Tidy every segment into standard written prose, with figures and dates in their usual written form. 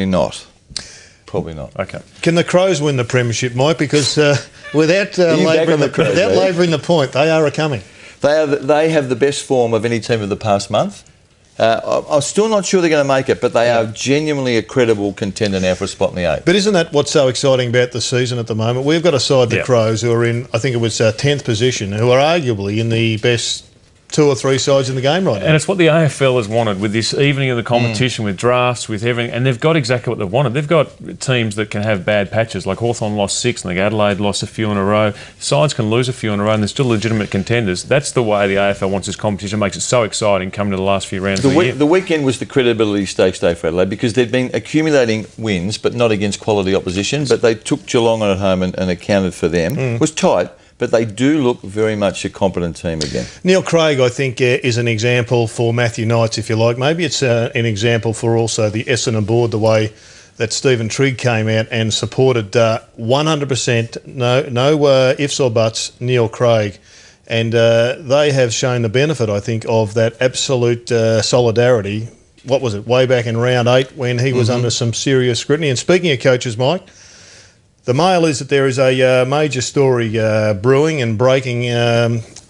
Not. Probably not. Okay. Can the Crows win the premiership, Mike? Because without labouring the point, they are coming. They have the best form of any team of the past month. I'm still not sure they're going to make it, but they are genuinely a credible contender now for a spot in the 8. But isn't that what's so exciting about the season at the moment? We've got a side, the Crows, who are in, I think it was 10th position, who are arguably in the best 2 or 3 sides in the game right now. And it's what the AFL has wanted with this evening of the competition, with drafts, with everything, and they've got exactly what they've wanted. They've got teams that can have bad patches, like Hawthorn lost 6 and Adelaide lost a few in a row. Sides can lose a few in a row and they're still legitimate contenders. That's the way the AFL wants this competition. It makes it so exciting coming to the last few rounds of the year. The weekend was the credibility stakes day for Adelaide because they'd been accumulating wins, but not against quality opposition. But they took Geelong on at home and accounted for them. It was tight, but they do look very much a competent team again. Neil Craig, I think, is an example for Matthew Knights, if you like. Maybe it's an example for also the Essendon board, the way that Stephen Trigg came out and supported 100%, no ifs or buts, Neil Craig. And they have shown the benefit, I think, of that absolute solidarity. What was it, way back in round 8 when he was under some serious scrutiny. And speaking of coaches, Mike, the Mail is that there is a major story brewing and breaking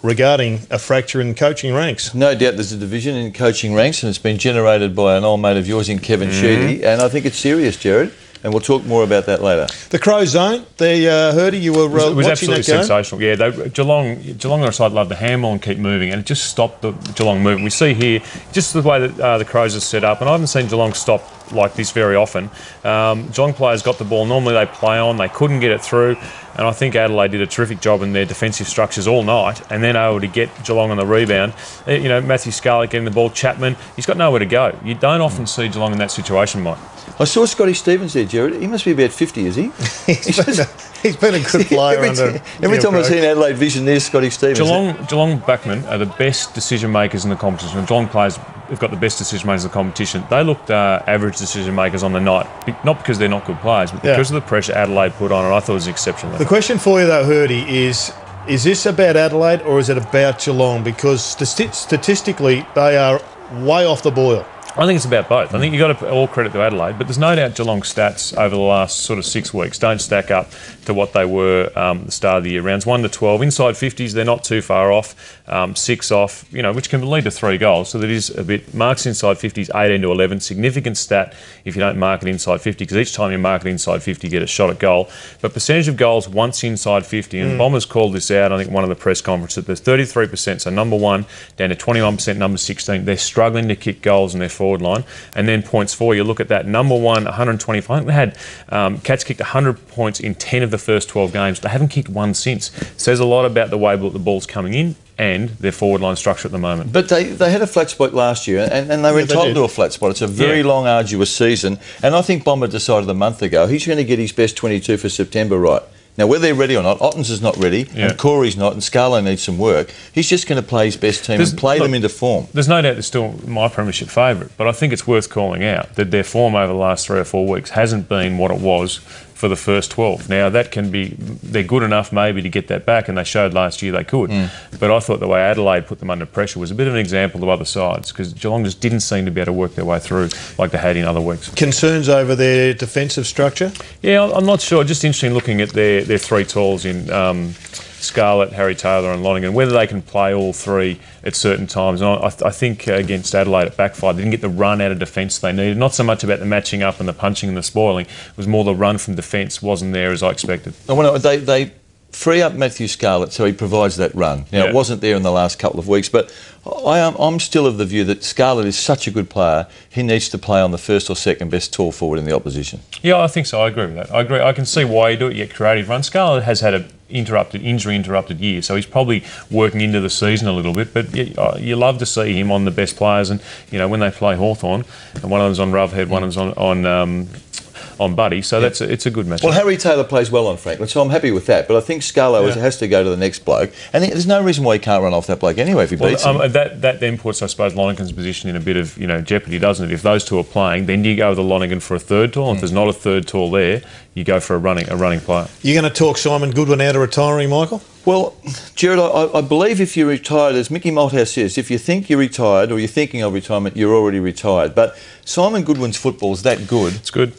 regarding a fracture in coaching ranks. No doubt there's a division in coaching ranks, and it's been generated by an old mate of yours in Kevin Sheedy, and I think it's serious, Jared, and we'll talk more about that later. The Crows zone, Hurdy, you were it was watching absolutely that game? sensational. Yeah, Geelong on a side loved to hammer and keep moving, and it just stopped the Geelong movement. We see here just the way that the Crows are set up, and I haven't seen Geelong stop like this very often. Geelong players got the ball. Normally they play on. They couldn't get it through. And I think Adelaide did a terrific job in their defensive structures all night and then able to get Geelong on the rebound. You know, Matthew Scarlett getting the ball, Chapman, he's got nowhere to go. You don't often see Geelong in that situation, Mike. I saw Scotty Stevens there, Jared. He must be about 50, is he? He's been a good player every time I see an Adelaide Vision, there's Scotty Stevens. Geelong backmen are the best decision makers in the competition. The Geelong players have got the best decision makers in the competition. They looked average decision makers on the night, not because they're not good players, but because of the pressure Adelaide put on, and I thought it was exceptional. The question for you though, Hurdy, is this about Adelaide or is it about Geelong? Because statistically, they are way off the boil. I think it's about both. I think you've got to all credit to Adelaide, but there's no doubt Geelong's stats over the last sort of 6 weeks don't stack up to what they were the start of the year. Rounds 1 to 12, inside 50s, they're not too far off. 6 off, you know, which can lead to 3 goals. So that is a bit. Marks inside 50s, 18 to 11. Significant stat if you don't mark it inside 50, because each time you mark it inside 50, you get a shot at goal. But percentage of goals once inside 50, and Bombers called this out, I think, one of the press conferences. There's 33%, so number 1 down to 21%, number 16. They're struggling to kick goals in their forward line. And then points for, you look at that, number 1, 125. I think they had Cats kicked 100 points in 10 of the first 12 games. They haven't kicked one since. Says a lot about the way the ball's coming in and their forward line structure at the moment. But they had a flat spot last year, and they were entitled to a flat spot. It's a very long, arduous season, and I think Bomber decided a month ago he's going to get his best 22 for September right. Now, whether they're ready or not, Ottens is not ready, and Corey's not, and Scarlo needs some work. He's just going to play his best team and play them into form. There's no doubt they're still my premiership favourite, but I think it's worth calling out that their form over the last 3 or 4 weeks hasn't been what it was for the first 12. Now, that can be, they're good enough maybe to get that back, and they showed last year they could. But I thought the way Adelaide put them under pressure was a bit of an example of other sides, because Geelong just didn't seem to be able to work their way through like they had in other weeks. Concerns over their defensive structure? Yeah, I'm not sure. Just interesting looking at their 3 talls in Scarlett, Harry Taylor and Lonergan, whether they can play all 3 at certain times. And I think against Adelaide it backfired. They didn't get the run out of defence they needed. Not so much about the matching up and the punching and the spoiling. It was more the run from defence wasn't there as I expected. They free up Matthew Scarlett so he provides that run. Now, it wasn't there in the last couple of weeks, but I'm still of the view that Scarlett is such a good player, he needs to play on the first or second best tall forward in the opposition. Yeah, I think so. I agree with that. I agree. I can see why you do it, you get creative run. Scarlett has had an injury-interrupted year, so he's probably working into the season a little bit, but you love to see him on the best players, and, you know, when they play Hawthorn, and one of them's on Rovehead, one of them's on Buddy. So it's a good match. Well, Harry Taylor plays well on Franklin, so I'm happy with that. But I think Scarlo has to go to the next bloke, and there's no reason why he can't run off that bloke anyway if he beats him. That then puts, I suppose, Lonergan's position in a bit of jeopardy, doesn't it? If those two are playing, then you go with the Lonergan for a third tall. And if there's not a third tall there, you go for a running player. You're going to talk Simon Goodwin out of retiring, Michael? Well, Jared, I believe if you're retired, as Mickey Malthouse says, if you think you're retired or you're thinking of retirement, you're already retired. But Simon Goodwin's football's that good. It's good.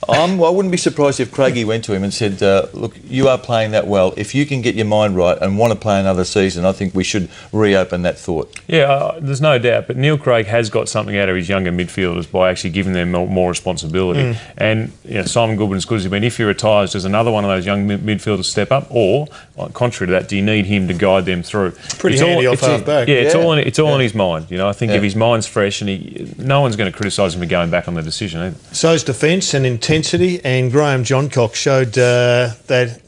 I wouldn't be surprised if Craigie went to him and said, look, you are playing that well. If you can get your mind right and want to play another season, I think we should reopen that thought. Yeah, there's no doubt. But Neil Craig has got something out of his younger midfielders by actually giving them more responsibility. And Simon Goodwin, as good as he's been, if he retires, does another one of those young midfielders step up? Or, contrary to that, do you need him to guide them through? Pretty handy off half-back. Yeah, it's all in his mind. I think if his mind's fresh, and no one's going to criticise him for going back on the decision either. So's defence and intensity, and Graham Johncock showed that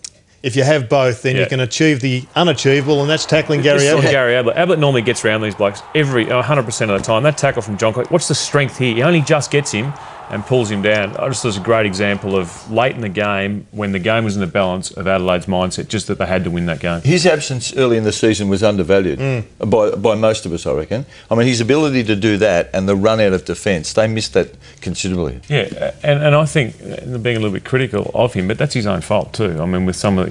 if you have both, then you can achieve the unachievable, and that's tackling Gary Ablett. Gary Ablett. Ablett normally gets around these blokes 100% of the time. That tackle from Johncock, what's the strength here? He only just gets him and pulls him down. I just thought it was a great example of late in the game, when the game was in the balance, of Adelaide's mindset, just that they had to win that game. His absence early in the season was undervalued by most of us, I reckon. I mean, his ability to do that and the run out of defence, they missed that considerably. Yeah, and I think, being a little bit critical of him, but that's his own fault too. I mean, with some of,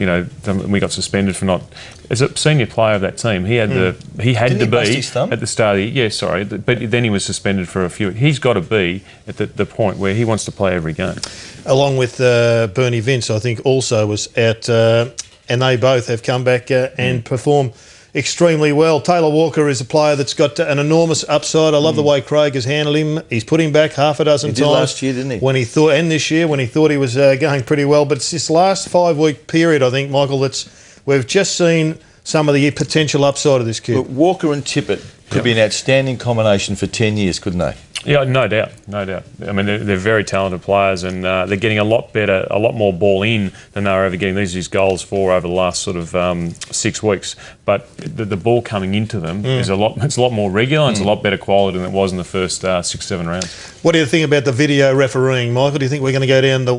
we got suspended for not... As a senior player of that team, he had to be at the start of the year. Yeah, sorry, but then he was suspended for a few. He's got to be at the point where he wants to play every game. Along with Bernie Vince, I think also was out, and they both have come back and performed extremely well. Taylor Walker is a player that's got an enormous upside. I love the way Craig has handled him. He's put him back half a dozen times. He did last year, didn't he? When he thought, and this year, when he thought he was going pretty well. But it's this last 5-week period, I think, Michael, we've just seen some of the potential upside of this kid. Look, Walker and Tippett could be an outstanding combination for 10 years, couldn't they? Yeah, no doubt. I mean, they're very talented players, and they're getting a lot better, a lot more ball in than they were ever getting these goals for over the last sort of 6 weeks. But the ball coming into them is it's a lot more regular, and it's a lot better quality than it was in the first 6-7 rounds. What do you think about the video refereeing, Michael? Do you think we're going to go down the